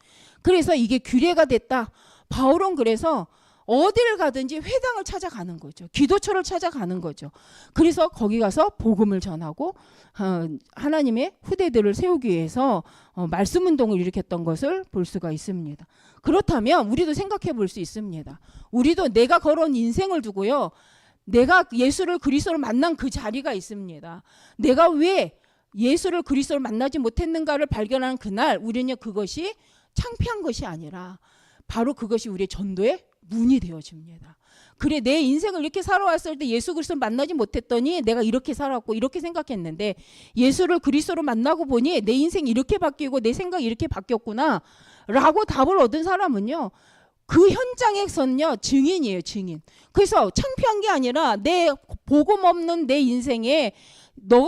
그래서 이게 규례가 됐다. 바울은 그래서 어디를 가든지 회당을 찾아가는 거죠. 기도처를 찾아가는 거죠. 그래서 거기 가서 복음을 전하고 하나님의 후대들을 세우기 위해서 말씀운동을 일으켰던 것을 볼 수가 있습니다. 그렇다면 우리도 생각해 볼 수 있습니다. 우리도 내가 걸어온 인생을 두고요, 내가 예수를 그리스도로 만난 그 자리가 있습니다. 내가 왜 예수를 그리스도로 만나지 못했는가를 발견하는 그날, 우리는 그것이 창피한 것이 아니라 바로 그것이 우리의 전도의 문이 되어줍니다. 그래, 내 인생을 이렇게 살아왔을 때 예수 그리스도를 만나지 못했더니 내가 이렇게 살았고 이렇게 생각했는데 예수를 그리스도로 만나고 보니 내 인생이 이렇게 바뀌고 내 생각이 이렇게 바뀌었구나 라고 답을 얻은 사람은요, 그 현장에서는요 증인이에요, 증인. 그래서 창피한 게 아니라 내 복음 없는 내 인생에 너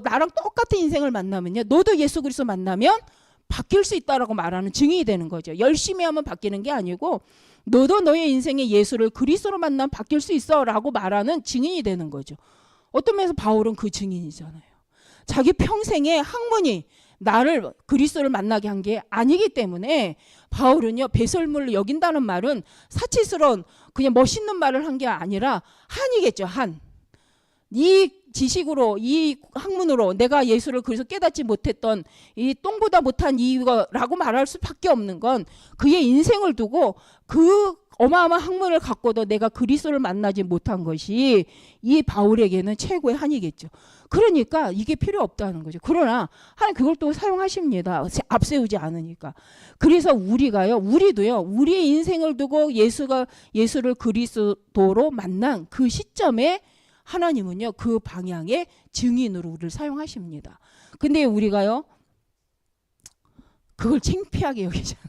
나랑 똑같은 인생을 만나면요, 너도 예수 그리스도 만나면 바뀔 수 있다라고 말하는 증인이 되는 거죠. 열심히 하면 바뀌는 게 아니고 너도 너의 인생에 예수를 그리스도로 만나면 바뀔 수 있어라고 말하는 증인이 되는 거죠. 어떤 면에서 바울은 그 증인이잖아요. 자기 평생의 학문이 나를 그리스도를 만나게 한 게 아니기 때문에 바울은요, 배설물을 여긴다는 말은 사치스러운 그냥 멋있는 말을 한 게 아니라 한이겠죠. 한. 이 지식으로, 이 학문으로 내가 예수를 그래서 깨닫지 못했던 이 똥보다 못한 이유라고 말할 수밖에 없는 건 그의 인생을 두고 그 어마어마한 학문을 갖고도 내가 그리스도를 만나지 못한 것이 이 바울에게는 최고의 한이겠죠. 그러니까 이게 필요 없다는 거죠. 그러나 하나님 그걸 또 사용하십니다. 앞세우지 않으니까. 그래서 우리도요, 우리의 인생을 두고 예수를 그리스도로 만난 그 시점에 하나님은요, 그 방향의 증인으로 우리를 사용하십니다. 근데 우리가요, 그걸 창피하게 여기잖아요.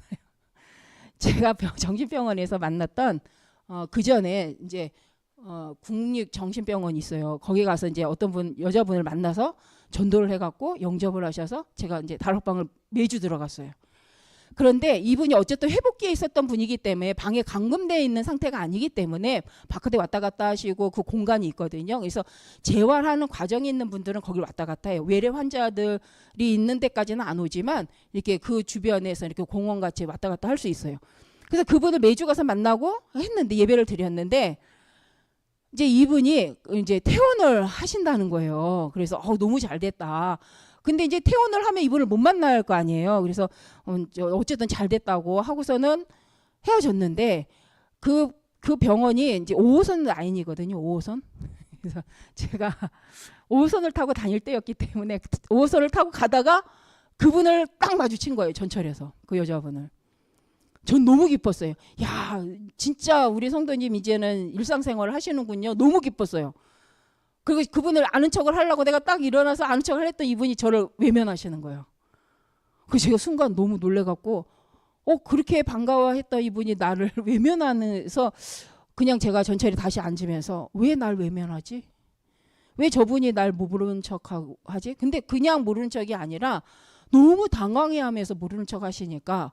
제가 정신병원에서 만났던 그 전에 이제 국립정신병원이 있어요. 거기 가서 이제 어떤 분, 여자분을 만나서 전도를 해갖고 영접을 하셔서 제가 이제 다락방을 매주 들어갔어요. 그런데 이분이 어쨌든 회복기에 있었던 분이기 때문에 방에 감금되어 있는 상태가 아니기 때문에 바깥에 왔다 갔다 하시고 그 공간이 있거든요. 그래서 재활하는 과정이 있는 분들은 거길 왔다 갔다 해요. 외래 환자들이 있는 데까지는 안 오지만 이렇게 그 주변에서 이렇게 공원같이 왔다 갔다 할 수 있어요. 그래서 그분을 매주 가서 만나고 했는데, 예배를 드렸는데 이제 이분이 이제 퇴원을 하신다는 거예요. 그래서 너무 잘 됐다. 근데 이제 퇴원을 하면 이분을 못 만날 거 아니에요. 그래서 어쨌든 잘 됐다고 하고서는 헤어졌는데 그 병원이 이제 5호선 라인이거든요. 5호선. 그래서 제가 5호선을 타고 다닐 때였기 때문에 5호선을 타고 가다가 그분을 딱 마주친 거예요. 전철에서 그 여자분을. 전 너무 기뻤어요. 야, 진짜 우리 성도님 이제는 일상생활을 하시는군요. 너무 기뻤어요. 그리고 그분을 아는 척을 하려고 내가 딱 일어나서 아는 척을 했더니 이분이 저를 외면하시는 거예요. 그래서 제가 순간 너무 놀래갖고 그렇게 반가워했던 이분이 나를 외면하면서 그냥 제가 전철에 다시 앉으면서 왜 날 외면하지? 왜 저분이 날 모르는 척하고 하지? 근데 그냥 모르는 척이 아니라 너무 당황해하면서 모르는 척 하시니까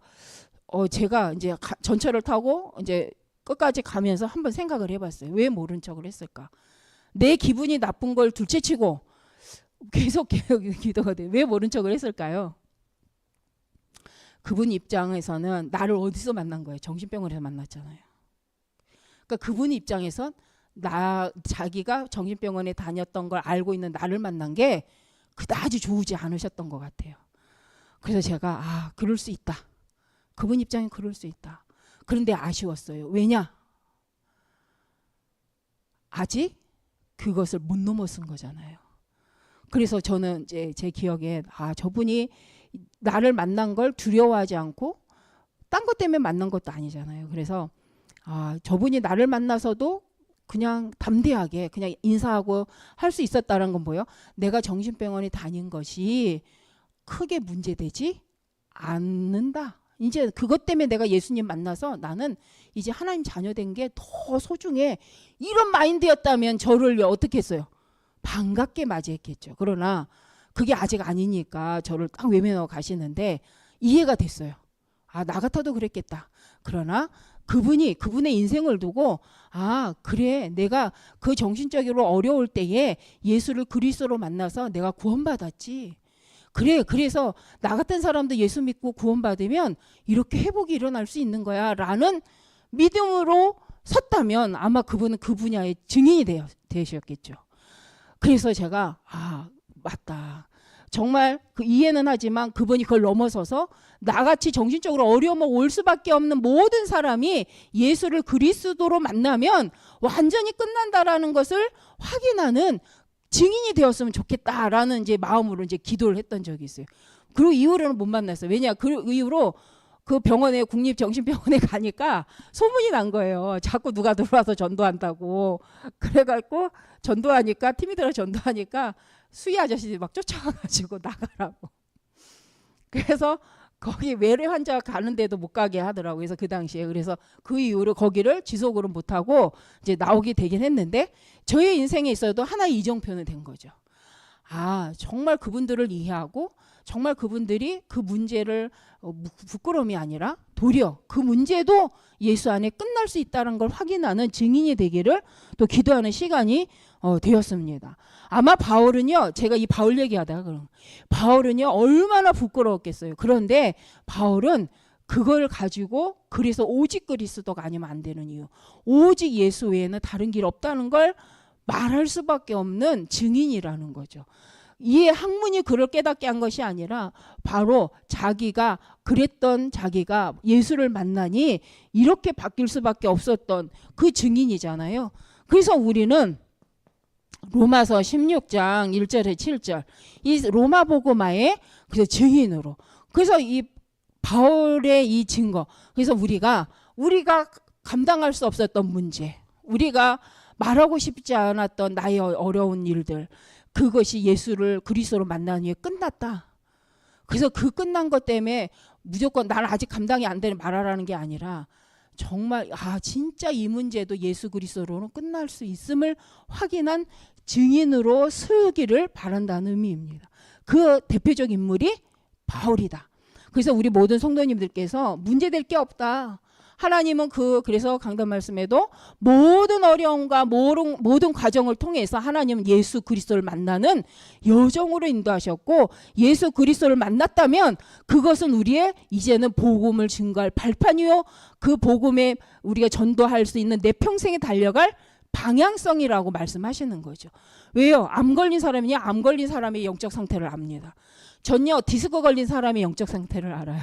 제가 이제 전철을 타고 이제 끝까지 가면서 한번 생각을 해봤어요. 왜 모르는 척을 했을까? 내 기분이 나쁜 걸 둘째치고 계속 기도가 돼요. 왜 모른 척을 했을까요? 그분 입장에서는 나를 어디서 만난 거예요? 정신병원에서 만났잖아요. 그러니까 그분 입장에선 자기가 정신병원에 다녔던 걸 알고 있는 나를 만난 게 그다지 좋지 않으셨던 것 같아요. 그래서 제가 그럴 수 있다. 그분 입장엔 그럴 수 있다. 그런데 아쉬웠어요. 왜냐? 아직 그것을 못 넘어선 거잖아요. 그래서 저는 이제 제 기억에 저분이 나를 만난 걸 두려워하지 않고 딴 것 때문에 만난 것도 아니잖아요. 그래서 저분이 나를 만나서도 그냥 담대하게 그냥 인사하고 할 수 있었다는 건 뭐예요? 내가 정신병원에 다닌 것이 크게 문제되지 않는다. 이제 그것 때문에 내가 예수님 만나서 나는 이제 하나님 자녀 된 게 더 소중해. 이런 마인드였다면 저를 어떻게 했어요? 반갑게 맞이했겠죠. 그러나 그게 아직 아니니까 저를 딱 외면하고 가시는데 이해가 됐어요. 나 같아도 그랬겠다. 그러나 그분의 인생을 두고 그래, 내가 그 정신적으로 어려울 때에 예수를 그리스도로 만나서 내가 구원받았지. 그래, 그래서 나 같은 사람도 예수 믿고 구원받으면 이렇게 회복이 일어날 수 있는 거야 라는 믿음으로 섰다면 아마 그분은 그 분야의 증인이 되셨겠죠. 그래서 제가 맞다. 정말 이해는 하지만 그분이 그걸 넘어서서 나같이 정신적으로 어려움을 올 수밖에 없는 모든 사람이 예수를 그리스도로 만나면 완전히 끝난다라는 것을 확인하는 증인이 되었으면 좋겠다라는 이제 마음으로 이제 기도를 했던 적이 있어요. 그리고 이후로는 못 만났어요. 왜냐? 그 이후로 그 병원에 국립정신병원에 가니까 소문이 난 거예요. 자꾸 누가 들어와서 전도한다고. 그래갖고 전도하니까 팀이들아 전도하니까 수희 아저씨 막 쫓아가가지고 나가라고. 그래서 거기 외래 환자 가는데도 못 가게 하더라고요. 그래서 그 당시에 그래서 그 이후로 거기를 지속으로 못 하고 이제 나오게 되긴 했는데 저의 인생에 있어도 하나의 이정표는 된 거죠. 아 정말 그분들을 이해하고 정말 그분들이 그 문제를 부끄러움이 아니라 도리어 그 문제도 예수 안에 끝날 수 있다는 걸 확인하는 증인이 되기를 또 기도하는 시간이 되었습니다. 아마 바울은요, 제가 이 바울 얘기하다가 그런 바울은요 얼마나 부끄러웠겠어요. 그런데 바울은 그걸 가지고 그래서 오직 그리스도가 아니면 안 되는 이유, 오직 예수 외에는 다른 길 없다는 걸 말할 수밖에 없는 증인이라는 거죠. 이 학문이 그를 깨닫게 한 것이 아니라 바로 자기가 그랬던 자기가 예수를 만나니 이렇게 바뀔 수밖에 없었던 그 증인이잖아요. 그래서 우리는 로마서 16장 1절에 7절 이 로마 복음화의 그래서 증인으로 그래서 이 바울의 이 증거 그래서 우리가 감당할 수 없었던 문제 우리가 말하고 싶지 않았던 나의 어려운 일들 그것이 예수를 그리스도로 만난 후에 끝났다. 그래서 그 끝난 것 때문에 무조건 나는 아직 감당이 안 되는 말하라는 게 아니라 정말 진짜 이 문제도 예수 그리스도로는 끝날 수 있음을 확인한 증인으로 서기를 바란다는 의미입니다. 그 대표적 인물이 바울이다. 그래서 우리 모든 성도님들께서 문제될 게 없다. 하나님은 그래서 강단 말씀에도 모든 어려움과 모든 과정을 통해서 하나님은 예수 그리스도를 만나는 여정으로 인도하셨고 예수 그리스도를 만났다면 그것은 우리의 이제는 복음을 증거할 발판이요 그 복음에 우리가 전도할 수 있는 내 평생에 달려갈 방향성이라고 말씀하시는 거죠. 왜요? 암 걸린 사람이냐? 암 걸린 사람의 영적 상태를 압니다. 전요 디스크 걸린 사람의 영적 상태를 알아요.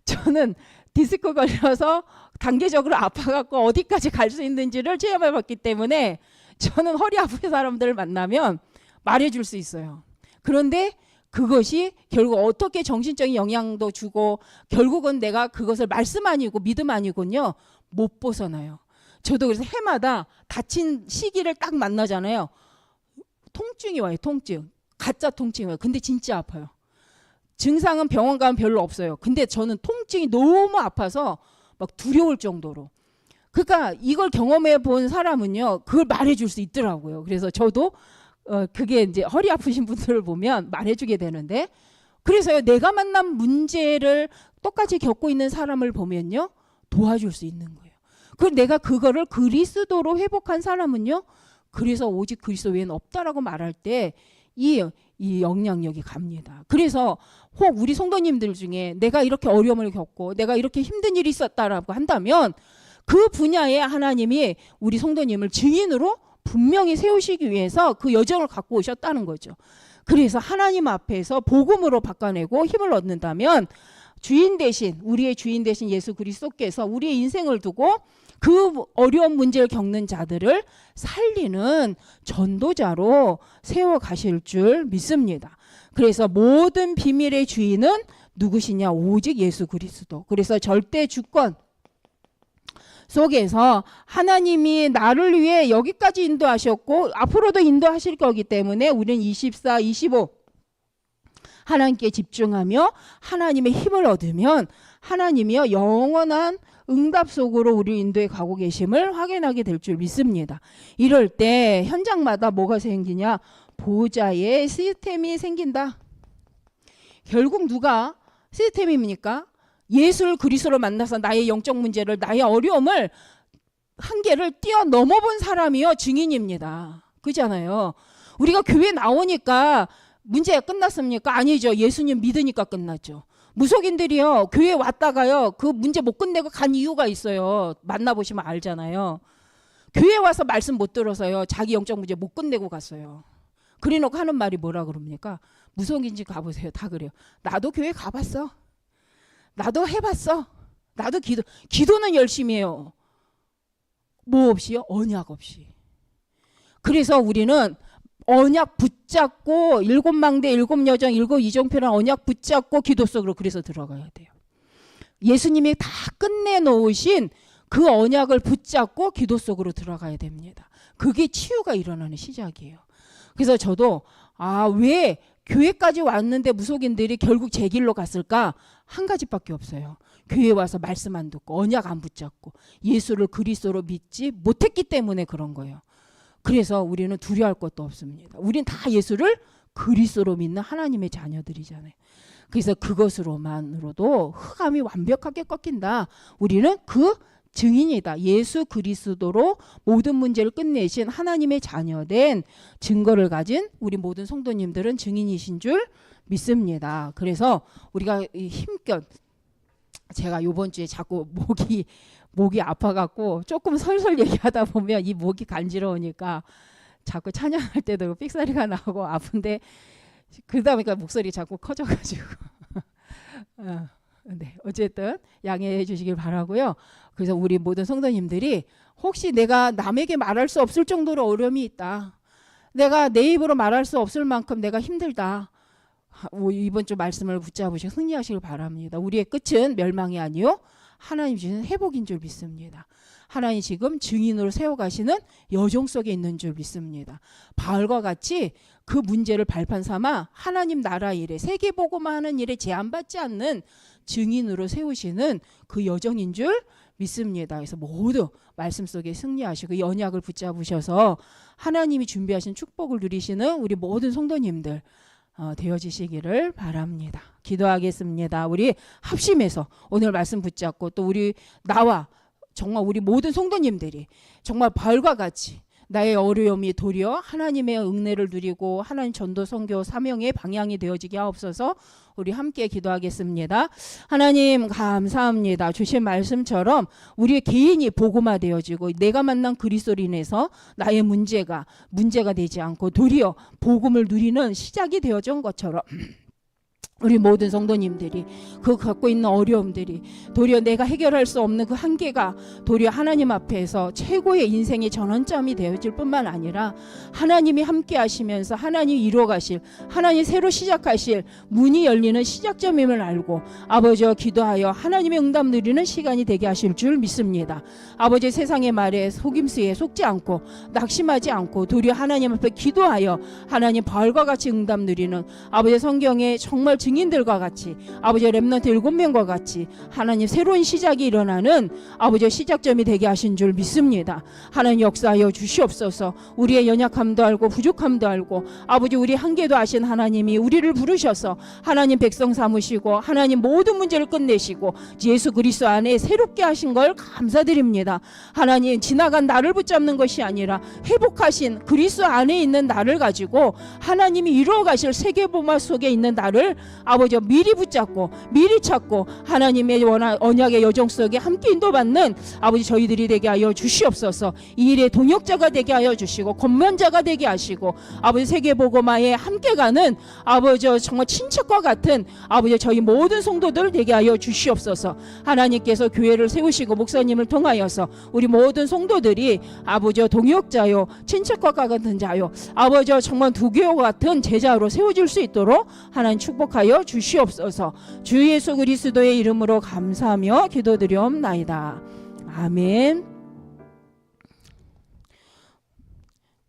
저는 디스크 걸려서 단계적으로 아파갖고 어디까지 갈 수 있는지를 체험해봤기 때문에 저는 허리 아픈 사람들을 만나면 말해줄 수 있어요. 그런데 그것이 결국 어떻게 정신적인 영향도 주고 결국은 내가 그것을 말씀 아니고 믿음 아니군요. 못 벗어나요. 저도 그래서 해마다 다친 시기를 딱 만나잖아요. 통증이 와요. 통증. 가짜 통증이 와요. 근데 진짜 아파요. 증상은 병원 가면 별로 없어요. 근데 저는 통증이 너무 아파서 막 두려울 정도로. 그러니까 이걸 경험해 본 사람은요. 그걸 말해줄 수 있더라고요. 그래서 저도 그게 이제 허리 아프신 분들을 보면 말해주게 되는데 그래서요. 내가 만난 문제를 똑같이 겪고 있는 사람을 보면요. 도와줄 수 있는 거예요. 그리고 내가 그거를 그리스도로 회복한 사람은요. 그래서 오직 그리스도 외에는 없다라고 말할 때 이 영향력이 갑니다. 그래서 혹 우리 성도님들 중에 내가 이렇게 어려움을 겪고 내가 이렇게 힘든 일이 있었다라고 한다면 그 분야에 하나님이 우리 성도님을 증인으로 분명히 세우시기 위해서 그 여정을 갖고 오셨다는 거죠. 그래서 하나님 앞에서 복음으로 바꿔내고 힘을 얻는다면 주인 대신 우리의 주인 대신 예수 그리스도께서 우리의 인생을 두고 그 어려운 문제를 겪는 자들을 살리는 전도자로 세워가실 줄 믿습니다. 그래서 모든 비밀의 주인은 누구시냐? 오직 예수 그리스도. 그래서 절대 주권 속에서 하나님이 나를 위해 여기까지 인도하셨고 앞으로도 인도하실 거기 때문에 우리는 24, 25 하나님께 집중하며 하나님의 힘을 얻으면 하나님이요 영원한 응답 속으로 우리 인도에 가고 계심을 확인하게 될 줄 믿습니다. 이럴 때 현장마다 뭐가 생기냐? 보호자의 시스템이 생긴다. 결국 누가 시스템입니까? 예수를 그리스도로 만나서 나의 영적 문제를 나의 어려움을 한계를 뛰어넘어 본 사람이요 증인입니다. 그잖아요. 우리가 교회 나오니까 문제가 끝났습니까? 아니죠. 예수님 믿으니까 끝났죠. 무속인들이요 교회 왔다가요 그 문제 못 끝내고 간 이유가 있어요. 만나보시면 알잖아요. 교회 와서 말씀 못 들어서요 자기 영적 문제 못 끝내고 갔어요. 그래놓고 하는 말이 뭐라 그럽니까? 무속인지 가보세요. 다 그래요. 나도 교회 가봤어. 나도 해봤어. 나도 기도는 열심히 해요. 뭐 없이요? 언약 없이. 그래서 우리는 언약 붙잡고 일곱 망대, 일곱 여정, 일곱 이정표라는 언약 붙잡고 기도 속으로 그래서 들어가야 돼요. 예수님이 다 끝내놓으신 그 언약을 붙잡고 기도 속으로 들어가야 됩니다. 그게 치유가 일어나는 시작이에요. 그래서 저도 왜 교회까지 왔는데 무속인들이 결국 제 길로 갔을까? 한 가지밖에 없어요. 교회 와서 말씀 안 듣고 언약 안 붙잡고 예수를 그리스도로 믿지 못했기 때문에 그런 거예요. 그래서 우리는 두려워할 것도 없습니다. 우린 다 예수를 그리스도로 믿는 하나님의 자녀들이잖아요. 그래서 그것으로만으로도 흑암이 완벽하게 꺾인다. 우리는 그 증인이다. 예수 그리스도로 모든 문제를 끝내신 하나님의 자녀된 증거를 가진 우리 모든 성도님들은 증인이신 줄 믿습니다. 그래서 우리가 힘껏, 제가 이번 주에 자꾸 목이 아파갖고 조금 설설 얘기하다 보면 이 목이 간지러우니까 자꾸 찬양할 때도 삑사리가 나고 아픈데, 그러다 보니까 목소리 자꾸 커져가지고 네, 어쨌든 양해해 주시길 바라고요. 그래서 우리 모든 성도님들이 혹시 내가 남에게 말할 수 없을 정도로 어려움이 있다, 내가 내 입으로 말할 수 없을 만큼 내가 힘들다, 이번 주 말씀을 붙잡으시고 승리하시길 바랍니다. 우리의 끝은 멸망이 아니요 하나님 주시는 회복인 줄 믿습니다. 하나님 지금 증인으로 세워가시는 여정 속에 있는 줄 믿습니다. 바울과 같이 그 문제를 발판 삼아 하나님 나라 일에, 세계복음화 하는 일에 제한받지 않는 증인으로 세우시는 그 여정인 줄 믿습니다. 그래서 모두 말씀 속에 승리하시고 언약을 붙잡으셔서 하나님이 준비하신 축복을 누리시는 우리 모든 성도님들 되어지시기를 바랍니다. 기도하겠습니다. 우리 합심해서 오늘 말씀 붙잡고 또 나와 정말 우리 모든 성도님들이 정말 바울과 같이 나의 어려움이 도리어 하나님의 은혜를 누리고 하나님 전도 선교 사명의 방향이 되어지게 하옵소서. 우리 함께 기도하겠습니다. 하나님 감사합니다. 주신 말씀처럼 우리 개인이 복음화되어지고 내가 만난 그리스도로 인해서 나의 문제가 되지 않고 도리어 복음을 누리는 시작이 되어진 것처럼 우리 모든 성도님들이 그 갖고 있는 어려움들이 도리어 내가 해결할 수 없는 그 한계가 도리어 하나님 앞에서 최고의 인생의 전환점이 되어질 뿐만 아니라 하나님이 함께 하시면서 하나님이 이루어가실, 하나님이 새로 시작하실 문이 열리는 시작점임을 알고 아버지와 기도하여 하나님의 응답 누리는 시간이 되게 하실 줄 믿습니다. 아버지, 세상의 말에 속임수에 속지 않고 낙심하지 않고 도리어 하나님 앞에 기도하여 하나님 바울과 같이 응답 누리는 아버지, 성경에 정말 증인들과 같이 아버지 렘넌트 7명과 같이 하나님 새로운 시작이 일어나는 아버지 시작점이 되게 하신 줄 믿습니다. 하나님 역사하여 주시옵소서. 우리의 연약함도 알고 부족함도 알고 아버지 우리 한계도 아신 하나님이 우리를 부르셔서 하나님 백성 삼으시고 하나님 모든 문제를 끝내시고 예수 그리스도 안에 새롭게 하신 걸 감사드립니다. 하나님 지나간 나를 붙잡는 것이 아니라 회복하신 그리스도 안에 있는 나를 가지고 하나님이 이루어 가실 세계복음화 속에 있는 나를 아버지 미리 붙잡고 미리 찾고 하나님의 언약의 여정 속에 함께 인도받는 아버지 저희들이 되게 하여 주시옵소서. 이 일의 동역자가 되게 하여 주시고 권면자가 되게 하시고 아버지 세계복음화에 함께 가는 아버지 정말 친척과 같은 아버지 저희 모든 성도들 되게 하여 주시옵소서. 하나님께서 교회를 세우시고 목사님을 통하여서 우리 모든 성도들이 아버지 동역자요 친척과 같은 자요 아버지 정말 두교와 같은 제자로 세워질 수 있도록 하나님 축복하여 주시옵소서. 주 예수 그리스도의 이름으로 감사하며 기도드리옵나이다. 아멘.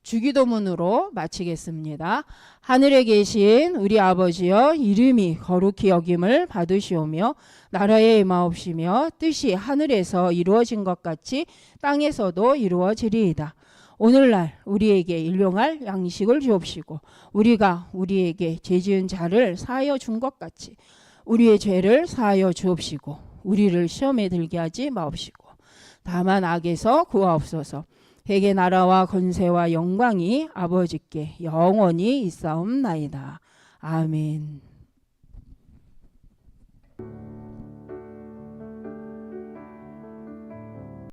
주기도문으로 마치겠습니다. 하늘에 계신 우리 아버지여, 이름이 거룩히 여김을 받으시오며 나라에 임하옵시며 뜻이 하늘에서 이루어진 것 같이 땅에서도 이루어지리이다. 오늘날 우리에게 일용할 양식을 주옵시고 우리가 우리에게 죄지은 자를 사하여 준 것 같이 우리의 죄를 사하여 주옵시고 우리를 시험에 들게 하지 마옵시고 다만 악에서 구하옵소서. 대개 나라와 권세와 영광이 아버지께 영원히 있사옵나이다. 아멘.